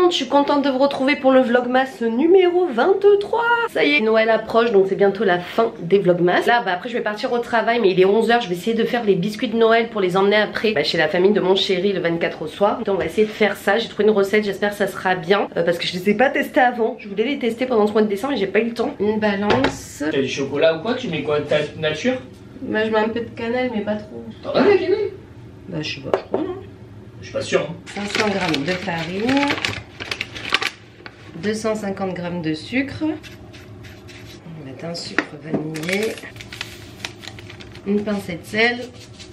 monde, je suis contente de vous retrouver pour le vlogmas numéro 23. Ça y est, Noël approche, donc c'est bientôt la fin des vlogmas. Là après je vais partir au travail, mais il est 11 h, je vais essayer de faire les biscuits de Noël pour les emmener après chez la famille de mon chéri le 24 au soir. Donc on va essayer de faire ça, j'ai trouvé une recette, j'espère que ça sera bien parce que je les ai pas testés avant. Je voulais les tester pendant ce mois de décembre mais j'ai pas eu le temps. Une balance. T'as du chocolat ou quoi? Tu mets quoi? Ta nature? Bah je mets un peu de cannelle mais pas trop. T'en as de la cannelle? Bah je sais pas, je crois non. Je suis pas sûr. 500 g de farine, 250 g de sucre, on va mettre un sucre vanillé, une pincée de sel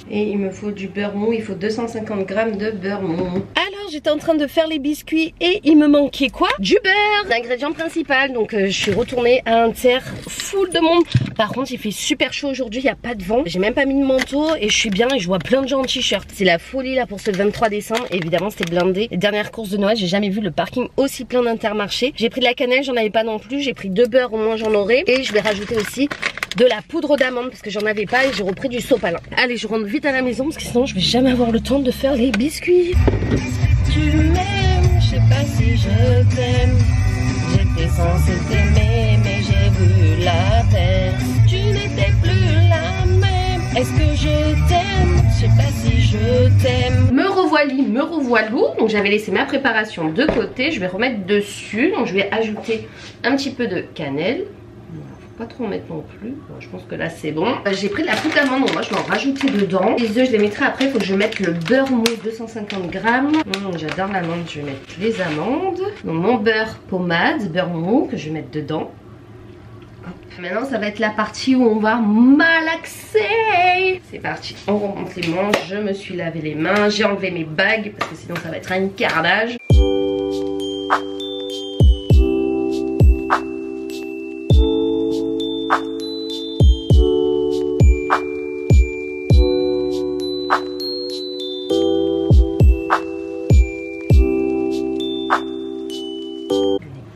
et il me faut du beurre mou, il faut 250 g de beurre mou. Alors j'étais en train de faire les biscuits et il me manquait quoi? Du beurre, l'ingrédient principal. Donc je suis retournée à Inter, full de monde. Par contre il fait super chaud aujourd'hui, il n'y a pas de vent. J'ai même pas mis de manteau et je suis bien et je vois plein de gens en t-shirt. C'est la folie là pour ce 23 décembre. Évidemment c'était blindé. Les dernières courses de Noël, j'ai jamais vu le parking aussi plein d'Intermarché. J'ai pris de la cannelle, j'en avais pas non plus. J'ai pris 2 beurres, au moins j'en aurai. Et je vais rajouter aussi de la poudre d'amande parce que j'en avais pas et j'ai repris du sopalin. Allez, je rentre vite à la maison parce que sinon je vais jamais avoir le temps de faire les biscuits. Tu m'aimes, je sais pas si je t'aime. J'étais censée t'aimer mais j'ai vu la terre. Tu n'étais plus la même. Est-ce que je t'aime? Je sais pas si je t'aime. Me revoilà, me revoilou. Donc j'avais laissé ma préparation de côté. Je vais remettre dessus. Donc je vais ajouter un petit peu de cannelle. Pas trop en mettre non plus. Bon, je pense que là c'est bon. J'ai pris de la poudre d'amande, donc moi je vais en rajouter dedans. Les œufs je les mettrai après, il faut que je mette le beurre mou 250 g. Donc j'adore l'amande, je vais mettre les amandes. Donc mon beurre pommade, beurre mou que je vais mettre dedans. Hop. Maintenant ça va être la partie où on va malaxer. C'est parti, on remonte les manches, je me suis lavé les mains, j'ai enlevé mes bagues parce que sinon ça va être un carnage.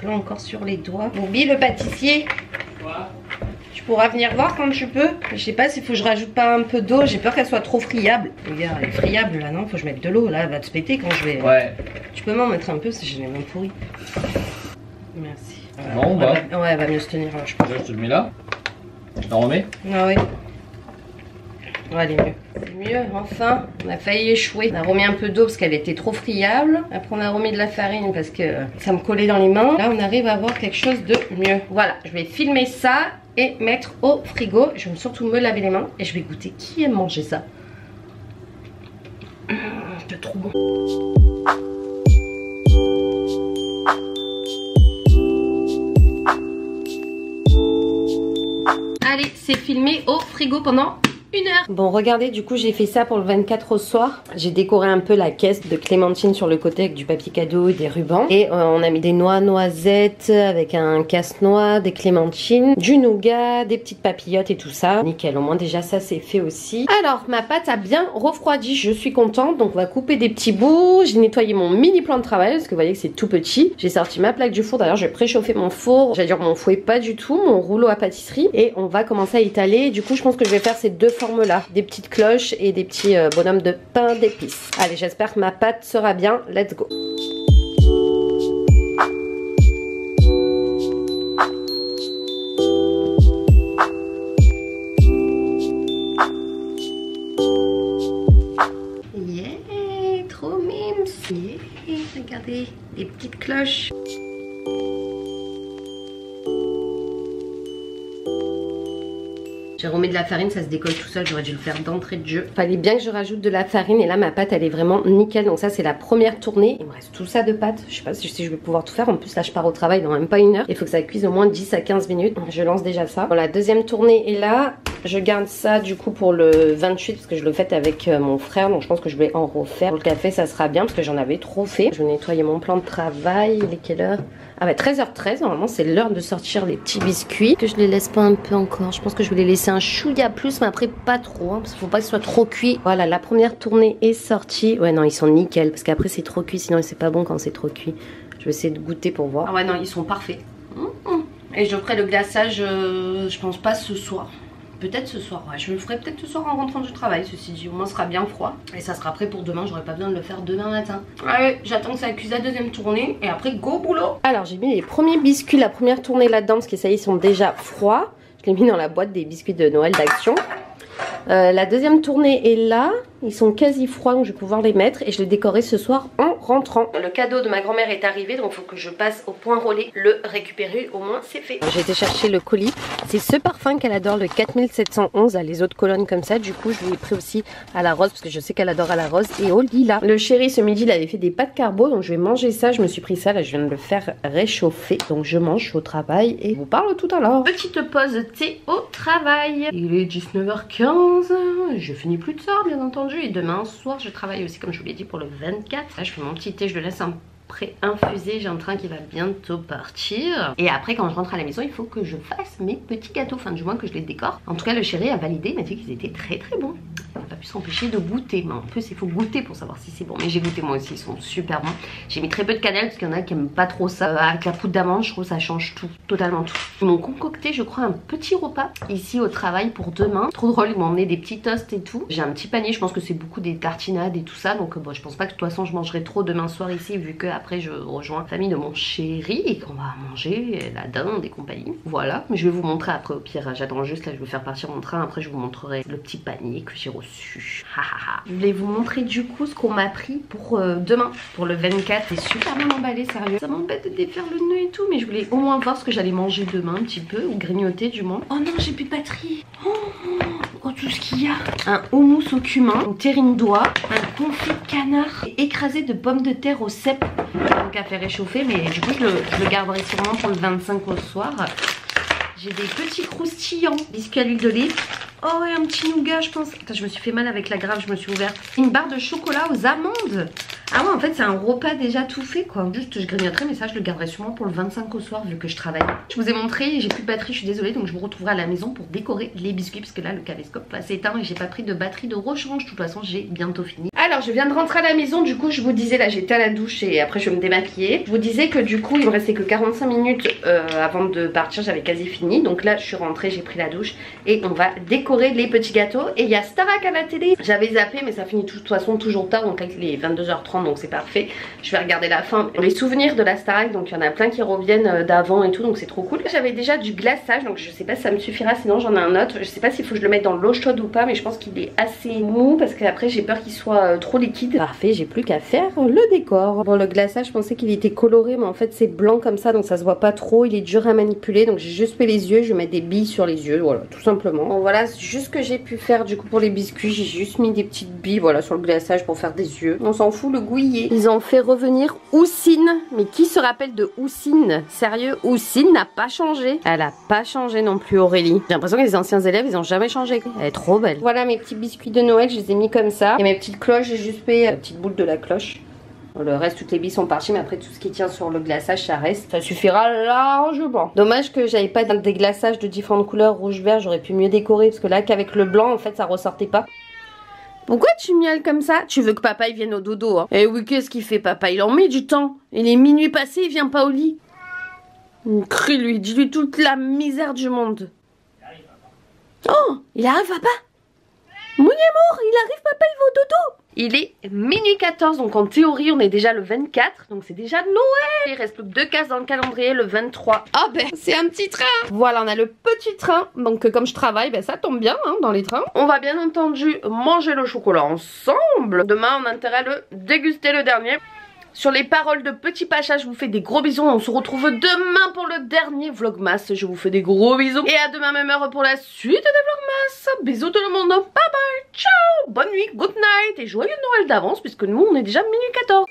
Encore sur les doigts. Bobby le pâtissier. Quoi? Tu pourras venir voir quand tu peux. Je sais pas s'il faut que je rajoute pas un peu d'eau. J'ai peur qu'elle soit trop friable. Regarde, elle est friable là, non? Faut que je mette de l'eau là, elle va te péter quand je vais. Ouais. Tu peux m'en mettre un peu si j'ai les mains pourries. Merci. Non, bah. Ouais, elle va mieux se tenir là, je pense. Là, je te le mets là. Je t'en remets? Ah oui. Ouais, elle est mieux. C'est mieux, enfin. On a failli échouer. On a remis un peu d'eau parce qu'elle était trop friable. Après, on a remis de la farine parce que ça me collait dans les mains. Là, on arrive à avoir quelque chose de mieux. Voilà, je vais filmer ça et mettre au frigo. Je vais surtout me laver les mains et je vais goûter. Qui aime manger ça? C'est trop bon. Allez, c'est filmé au frigo pendant 1 heure. Bon, regardez, du coup j'ai fait ça pour le 24 au soir. J'ai décoré un peu la caisse de clémentine sur le côté avec du papier cadeau et des rubans. Et on a mis des noix noisettes avec un casse-noix, des clémentines, du nougat, des petites papillotes et tout ça. Nickel, au moins déjà ça c'est fait aussi. Alors ma pâte a bien refroidi, je suis contente. Donc on va couper des petits bouts. J'ai nettoyé mon mini plan de travail parce que vous voyez que c'est tout petit. J'ai sorti ma plaque du four. D'ailleurs je vais préchauffer mon four. J'allais dire mon fouet, pas du tout, mon rouleau à pâtisserie. Et on va commencer à étaler. Du coup je pense que je vais faire ces deux formes là, des petites cloches et des petits bonhommes de pain d'épices. Allez, j'espère que ma pâte sera bien. Let's go. Yeah, trop mimes. Yeah, regardez, des petites cloches. J'ai remis de la farine, ça se décolle tout seul, j'aurais dû le faire d'entrée de jeu. Fallait bien que je rajoute de la farine et là ma pâte elle est vraiment nickel. Donc ça c'est la première tournée. Il me reste tout ça de pâte. Je sais pas si je vais pouvoir tout faire. En plus là je pars au travail dans même pas 1 heure. Il faut que ça cuise au moins 10 à 15 minutes. Je lance déjà ça. Bon, la deuxième tournée est là. Je garde ça du coup pour le 28 parce que je le fais avec mon frère. Donc je pense que je vais en refaire. Pour le café ça sera bien parce que j'en avais trop fait. Je vais nettoyer mon plan de travail. Il est quelle heure? Ah bah 13h13, normalement c'est l'heure de sortir les petits biscuits. Que je les laisse pas un peu encore. Je pense que je vais les laisser un chouïa plus, mais après pas trop, hein, parce qu'il faut pas que ce soit trop cuit. Voilà, la première tournée est sortie. Ouais non, ils sont nickel, parce qu'après c'est trop cuit, sinon c'est pas bon quand c'est trop cuit. Je vais essayer de goûter pour voir. Ah ouais non, ils sont parfaits. Et je ferai le glaçage, je pense pas ce soir. Peut-être ce soir, ouais, je le ferai peut-être ce soir en rentrant du travail, ceci dit, au moins ce sera bien froid. Et ça sera prêt pour demain, j'aurai pas besoin de le faire demain matin. Allez, j'attends que ça accuse la deuxième tournée et après go boulot. Alors j'ai mis les premiers biscuits, la première tournée là-dedans parce que ça y est, ils sont déjà froids. Je l'ai mis dans la boîte des biscuits de Noël d'Action. La deuxième tournée est là, ils sont quasi froids donc je vais pouvoir les mettre et je les décorerai ce soir en rentrant. Le cadeau de ma grand-mère est arrivé donc il faut que je passe au point relais le récupérer, au moins c'est fait. J'ai été chercher le colis, c'est ce parfum qu'elle adore, le 4711, là, les autres colonnes comme ça, du coup je lui ai pris aussi à la rose parce que je sais qu'elle adore à la rose et au lilas. Le chéri ce midi il avait fait des pâtes carbo donc je vais manger ça, je me suis pris ça, là je viens de le faire réchauffer donc je mange, je suis au travail et je vous parle tout à l'heure. Petite pause thé au travail, il est 19h15. Je finis plus tard bien entendu et demain soir je travaille aussi comme je vous l'ai dit pour le 24. Là je fais mon petit thé, je le laisse un pré-infusé, j'ai un train qui va bientôt partir et après quand je rentre à la maison il faut que je fasse mes petits gâteaux, enfin du moins que je les décore. En tout cas le chéri a validé, il m'a dit qu'ils étaient très très bons. Il n'a pas pu s'empêcher de goûter, mais en plus il faut goûter pour savoir si c'est bon. Mais j'ai goûté moi aussi, ils sont super bons. J'ai mis très peu de cannelle parce qu'il y en a qui aiment pas trop ça. Avec la poudre d'amande je trouve que ça change tout, totalement tout. Ils m'ont concocté je crois un petit repas ici au travail pour demain. Trop drôle, ils m'ont emmené des petits toasts et tout. J'ai un petit panier, je pense que c'est beaucoup des tartinades et tout ça. Donc bon, je pense pas que de toute façon je mangerai trop demain soir ici vu que après je rejoins la famille de mon chéri et qu'on va manger la dinde et compagnie. Voilà, mais je vais vous montrer après au pire. J'attends juste là, je vais faire partir mon train. Après je vous montrerai le petit panier que j'ai reçu. Je voulais vous montrer du coup ce qu'on m'a pris pour demain, pour le 24. C'est super bien emballé, sérieux. Ça m'embête de défaire le nœud et tout, mais je voulais au moins voir ce que j'allais manger demain un petit peu, ou grignoter du moins. Oh non, j'ai plus de batterie. Oh, tout ce qu'il y a. Un houmous au cumin, une terrine d'oie, un confit de canard écrasé de pommes de terre au cèpe. Donc à faire réchauffer, mais du coup je le garderai sûrement pour le 25 au soir. J'ai des petits croustillants, biscuits à l'huile d'olive. Oh et un petit nougat je pense. Attends, je me suis fait mal avec la grave, je me suis ouverte. Une barre de chocolat aux amandes. Ah ouais en fait c'est un repas déjà tout fait quoi. Juste je grignoterai mais ça je le garderai sûrement pour le 25 au soir vu que je travaille. Je vous ai montré, j'ai plus de batterie, je suis désolée donc je vous retrouverai à la maison pour décorer les biscuits parce que là le caméscope va s'éteindre et j'ai pas pris de batterie de rechange. De toute façon j'ai bientôt fini. Alors je viens de rentrer à la maison, du coup je vous disais là j'étais à la douche et après je vais me démaquiller. Je vous disais que du coup il me restait que 45 minutes avant de partir, j'avais quasi fini. Donc là je suis rentrée, j'ai pris la douche et on va décorer les petits gâteaux. Et il y a Starac à la télé. J'avais zappé mais ça finit de toute façon toujours tard, donc là il est 22h30 donc c'est parfait. Je vais regarder la fin. Les souvenirs de la Starac, donc il y en a plein qui reviennent d'avant et tout, donc c'est trop cool. J'avais déjà du glaçage donc je sais pas si ça me suffira, sinon j'en ai un autre. Je sais pas s'il faut que je le mette dans l'eau chaude ou pas, mais je pense qu'il est assez mou parce qu'après j'ai peur qu'il soit trop liquide. Parfait, j'ai plus qu'à faire le décor. Bon le glaçage je pensais qu'il était coloré mais en fait c'est blanc comme ça donc ça se voit pas trop. Il est dur à manipuler donc j'ai juste fait les yeux. Je vais mettre des billes sur les yeux, voilà tout simplement. Bon voilà c'est juste ce que j'ai pu faire du coup pour les biscuits. J'ai juste mis des petites billes voilà sur le glaçage pour faire des yeux. On s'en fout, le goût y est. Ils ont fait revenir Houssine. Mais qui se rappelle de Houssine? Sérieux, Houssine n'a pas changé. Elle a pas changé non plus Aurélie. J'ai l'impression que les anciens élèves ils ont jamais changé. Elle est trop belle. Voilà mes petits biscuits de Noël, je les ai mis comme ça. Et mes petites cloches, j'ai juste fait la petite boule de la cloche. Le reste, toutes les billes sont parties, mais après tout ce qui tient sur le glaçage, ça reste. Ça suffira largement. Dommage que j'avais pas des glaçages de différentes couleurs, rouge, vert, j'aurais pu mieux décorer. Parce que là, qu'avec le blanc, en fait, ça ressortait pas. Pourquoi tu miaules comme ça? Tu veux que papa il vienne au dodo, hein? Eh oui, qu'est-ce qu'il fait papa? Il en met du temps. Il est minuit passé, il vient pas au lit. Crie-lui, dis-lui toute la misère du monde. Oh, il arrive papa? Mon amour, il arrive papa, il va au dodo. Il est minuit 14, donc en théorie on est déjà le 24, donc c'est déjà Noël. Il reste plus que 2 cases dans le calendrier, le 23. Ah ben c'est un petit train. Voilà, on a le petit train, donc comme je travaille, ben ça tombe bien hein, dans les trains. On va bien entendu manger le chocolat ensemble. Demain on a intérêt à le déguster le dernier. Sur les paroles de Petit Pacha, je vous fais des gros bisous. On se retrouve demain pour le dernier Vlogmas. Je vous fais des gros bisous. Et à demain même heure pour la suite des Vlogmas. Bisous tout le monde. Bye bye. Ciao. Bonne nuit. Good night. Et joyeux Noël d'avance puisque nous on est déjà minuit 14.